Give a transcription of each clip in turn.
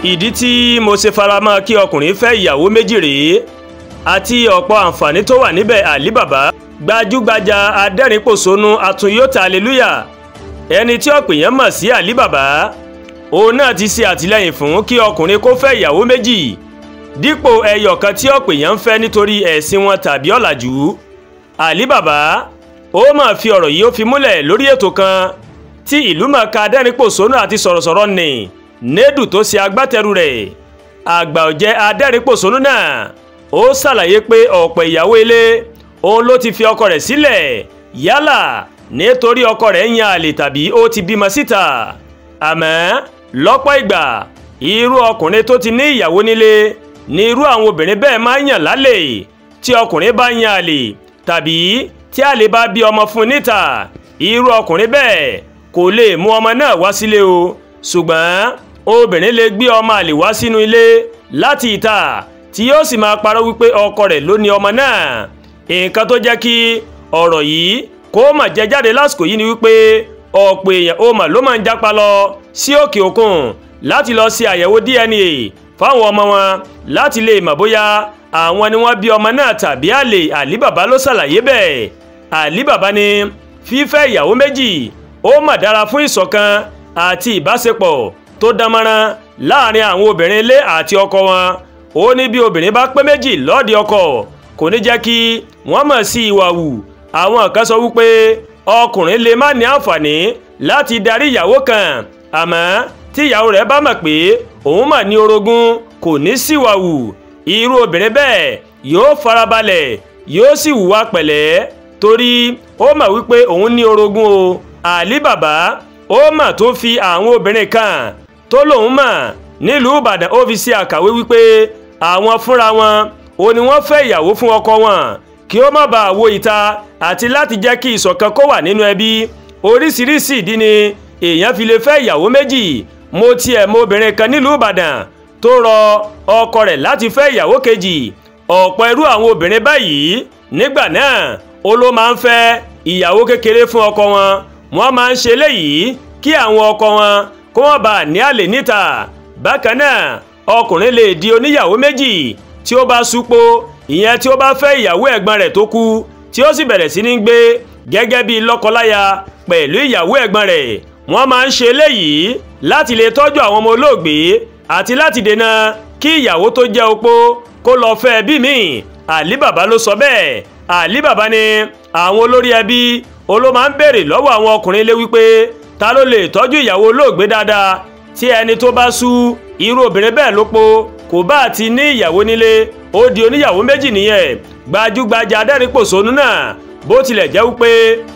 ìdí tí mo ṣe faramọ́ kí ọkùnrin fẹ́ ìyàwó méjì rèé àti ọ̀pọ̀ àǹfààní tó wà níbẹ̀. Ali Baba gbajúgbajà adẹ́rìnpòṣónú àtúnyóta hallelujah ẹni tí ọ̀pọ̀ èèyàn mọ̀ sí Ali Baba òun náà ti ṣe àtìlẹ́yìn fún kí ọkùnrin kó fẹ́ ìyàwó méjì dípò ẹyọ kan tí ọ̀pọ̀ èèyàn ń fẹ́ nítorí ẹ̀sìn wọn tàbí ọ̀làjú. Ali Baba ó máa fi ọ̀rọ̀ yìí ó fi múlẹ̀ lórí ètò kan tí ìlúmọ̀ọ́ká adẹ́rìnpòṣónú àti sọ̀rọ̀sọ̀rọ̀ ní Nedu tó ṣe agbátẹrù rẹ̀. Àgbà ọ̀jẹ̀ adẹ́rìnpòṣónú náà ó ṣàlàyé pé ọ̀pọ̀ ìyàwó ilé òun ló ti fi ọkọ rẹ̀ sílẹ̀ yálà nítorí ọkọ rẹ̀ ń yan àlè tàbí ó ti bímọ síta. Àmọ́ lọ́pọ̀ ìgbà irú ọkùnrin tó ti ní ìyàwó nílé ni irú àwọn obìnrin bẹ́ẹ̀ máa ń yàn lálẹ́ tí ọkùnrin bá yan àlè tàbí tí àlè bá bí ọmọ fún níta. Irú ọkùnrin bẹ́ẹ̀ kò lè mú ọmọ náà wá sílé o, ṣùgbọ́n obìnrin lè gbé ọmọ àlè wá sínú ilé láti ìta tí yóò sì máa parọ́ wípé ọkọ rẹ̀ ló ní ọmọ náà. Nǹkan tó jẹ́ kí ọ̀rọ̀ yìí kó mà jẹ jáde lásìkò yìí ni wípé ọ̀pọ̀ èèyàn ó mà ló máa ń jápa lọ sí òkè òkun láti lọ ṣe àyẹ̀wò DNA fáwọn ọmọ wọn láti lè mọ̀ bóyá àwọn ni wọ́n bí ọmọ náà tàbí àlè. Ali Baba ló ṣàlàyé bẹ́ẹ̀. Ali Baba ní fífẹ́ ìyàwó méjì ó mà dára fún ìṣọ̀kan àti ìbáṣepọ̀ tó dánmọ́rán láàrin àwọn obìnrin ilé àti ọkọ wọn. Ó ní bí obìnrin bá pé méjì lọ́ọ̀dì ọkọ kò ní jẹ́ kí wọ́n mọ̀ sí ìwà wù. Àwọn kan sọ wípé ọkùnrin lè má ní àǹfààní láti darí ìyàwó kan, àmọ́ tí ìyàwó rẹ̀ bá mọ̀ pé òun mà ní orogún kò ní síwà wù. Irú obìnrin bẹ́ẹ̀ yóò farabalẹ̀ yóò sì hùwà pẹ̀lẹ́ torí ó mọ̀ wípé òun ní orogún o. Ali Baba ó mà tó fi àwọn obìnrin kan tó lòun mọ̀ nílùú Ìbàdàn ó fi ṣe àkàwé wípé àwọn fúnra wọn ó ní wọ́n fẹ́ ìyàwó fún ọkọ wọn kí ó má bàa wo ìta àti láti jẹ́ kí ìṣọ̀kan kó wà nínú ẹbí. Oríṣiríṣi ìdí ni èèyàn fi lè fẹ́ ìyàwó méjì. Mo tiẹ̀ mọ obìnrin kan nílùú Ìbàdàn tó rọ ọkọ rẹ̀ láti fẹ́ ìyàwó kejì. Ọ̀pọ̀ irú àwọn obìnrin báyìí nígbà náà ó ló máa ń fẹ́ ìyàwó kékeré fún ọkọ wọn. Wọ́n máa ń ṣe léyìí kí àwọn ọkọ wọn kó wọ́n bá ní àlè níta. Bákan náà ọkùnrin lè di oníyàwó méjì tí ó bá súpó, ìyẹn tí ó bá fẹ́ ìyàwó ẹ̀gbọ́n rẹ̀ tó kú tí ó sì bẹ̀rẹ̀ sí ní gbé gẹ́gẹ́ bí lọ́kọláya pẹ̀lú ìyàwó ẹ̀gbọ́n rẹ̀. Wọ́n máa ń ṣe léyìí láti lè tọ́jú àwọn ọmọ olóògbé àti láti dènà kí ìyàwó tó jẹ́ opó kó lọ fẹ́ ẹbí míì. Ali Baba ló sọ bẹ́ẹ̀. Ali Baba ní àwọn olórí ẹbí ló máa ń béèrè lọ́wọ́ àwọn ọkùnrin ilé wípé ta ló lè tọ́jú ìyàwó olóògbé dáadáa. Tí ẹni tó bá sú irú obìnrin bẹ́ẹ̀ lópo kò bá ti ní ìyàwó nílé ó di oníyàwó méjì nìyẹn. Gbajúgbajà adẹ́rìnpòṣónú náà bó tilẹ̀ jẹ́ wípé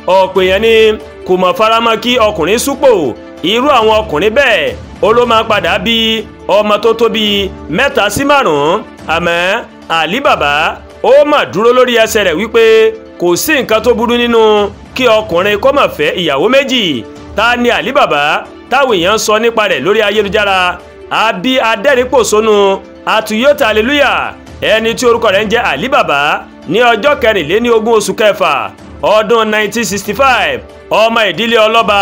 ọ̀pọ̀ èèyàn ni kò mọ̀ faramọ́ kí ọkùnrin súpò. Irú àwọn ọkùnrin bẹ́ẹ̀ ló máa padà bí ọmọ tó tó bí 3 sí 5. Àmọ́ Ali Baba ó mà dúró lórí ẹsẹ̀ rẹ̀ wípé kò sí nǹkan tó burú nínú kí ọkùnrin kó má fẹ́ ìyàwó méjì. Ta ni Ali Baba táwọn èèyàn sọ nípa rẹ̀ lórí ayélujára? Àbí adẹ́rìnpòṣónú àtúnyóta hallelujah ẹni tí orúkọ rẹ̀ ń jẹ́ Ali Baba ní ọjọ́ 24 oṣù kẹfà ọdún 1965. Ọmọ ìdílé ọlọ́ba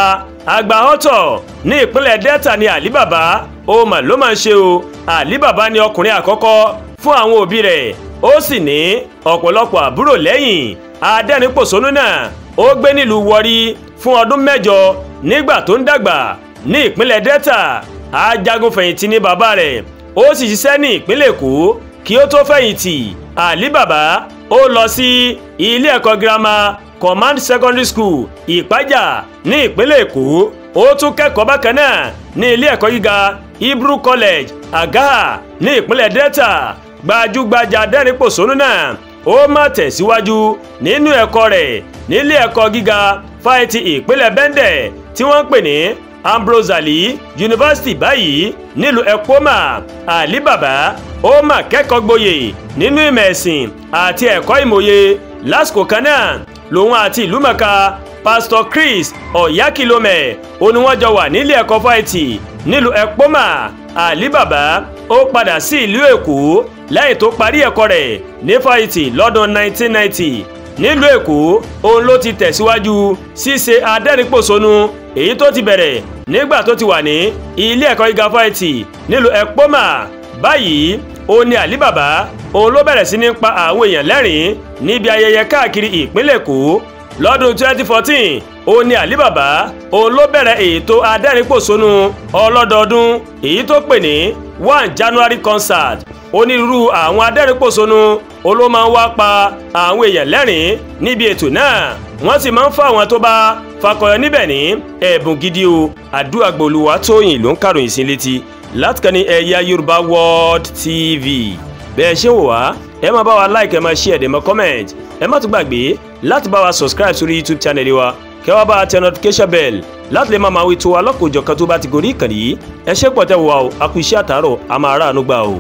Àgbàhọ́tọ̀ ní ìpínlẹ̀ Delta ni Ali Baba. Ó mà ló máa ń ṣe o. Ali Baba ni ọkùnrin àkọ́kọ́ fún àwọn òbí rẹ̀, ó sì ní ọ̀pọ̀lọpọ̀ àbúrò lẹ́yìn. Adẹ́rìnpòṣónú náà ó gbé nílùú Warri fún ọdún 8 nígbà tó ń dàgbà ní ìpínlẹ̀ Delta. Ajagun fẹ̀yìntì ni bàbá rẹ̀, ó sì ṣiṣẹ́ ní ìpínlẹ̀ Èkó kí ó tó fẹ̀yìntì. Ali Baba ó lọ sí ilé ẹ̀kọ́ girama Command Secondary School Ìpájà ní ìpínlẹ̀ Èkó. Ó tún kẹ́kọ̀ọ́ bákan náà ní ilé ẹ̀kọ́ gíga Hebrew College Agaha ní ìpínlẹ̀ Delta. Gbajúgbajà adẹ́rìnpòṣónú náà ó máa tẹ̀síwájú nínú ẹ̀kọ́ rẹ̀ nílé ẹ̀kọ́ gíga fáìtì ìpínlẹ̀ Bẹ́ndẹ̀ tí wọ́n ń pè ní Ambrose Ali University báyìí nílùú Ekpoma. Ali Baba ó máa kẹ́kọ̀ọ́ gboyè nínú ìmọ̀ ẹ̀sìn àti ẹ̀kọ́ ìmòye. Lásìkò kan náà lòun àti ìlúmọ̀ọ́ká Pastor Chris Oyakilome ó ní wọ́n jọ wà nílé ẹ̀kọ́ fáìtì nílùú Ekpoma. Ali Baba ó padà sí ìlú Èkó lẹ́yìn tó parí ẹ̀kọ́ rẹ̀ ní fáìtì lọ́dún 1990. Nílùú Èkó òun ló ti tẹ̀síwájú ṣíṣe adẹ́rìnpòṣónú èyí tó ti bẹ̀rẹ̀ nígbà tó ti wà ní ilé ẹ̀kọ́ gíga fáìtì nílùú Ekpoma. Báyìí ó ní Ali Baba òun ló bẹ̀rẹ̀ sí ní pa àwọn èèyàn lẹ́rìn níbi ayẹyẹ káàkiri ìpínlẹ̀ Èkó. Lọ́dún 2014 ó ní Ali Baba òun ló bẹ̀rẹ̀ ètò adẹ́rìnpòṣónú ọlọ́dọọdún èyí tó pè ní 1 January concert. Onírúurú àwọn adẹ́rìnpòṣónú ló máa ń wá pa àwọn èèyàn lẹ́rìn níbi ètò náà, wọ́n sì máa ń fún àwọn tó bá fakọyọ níbẹ̀ ní ẹ̀bùn gidi o. Àdúràgbà Olúwatóyìn ló ń kàròyìn sí létí láti kàn ní Ẹ̀yà Yorùbá World TV. Bẹ́ẹ̀ ṣe wò wá, ẹ máa bá wa like, ẹ máa share, ẹ máa comment, ẹ má tún gbàgbé láti bá wa subscribe sórí YouTube channel wa, kẹ́ wá bá a tẹ notification bell láti lè máa wí tó wa lọ́kọ̀ọ́jọ̀kan tó bá ti gorí ìkànnì yìí. Ẹ ṣé pọ̀ tẹ́ wò wá o, a kú iṣẹ́ àtàárọ̀, a máa ráàánú gbà o.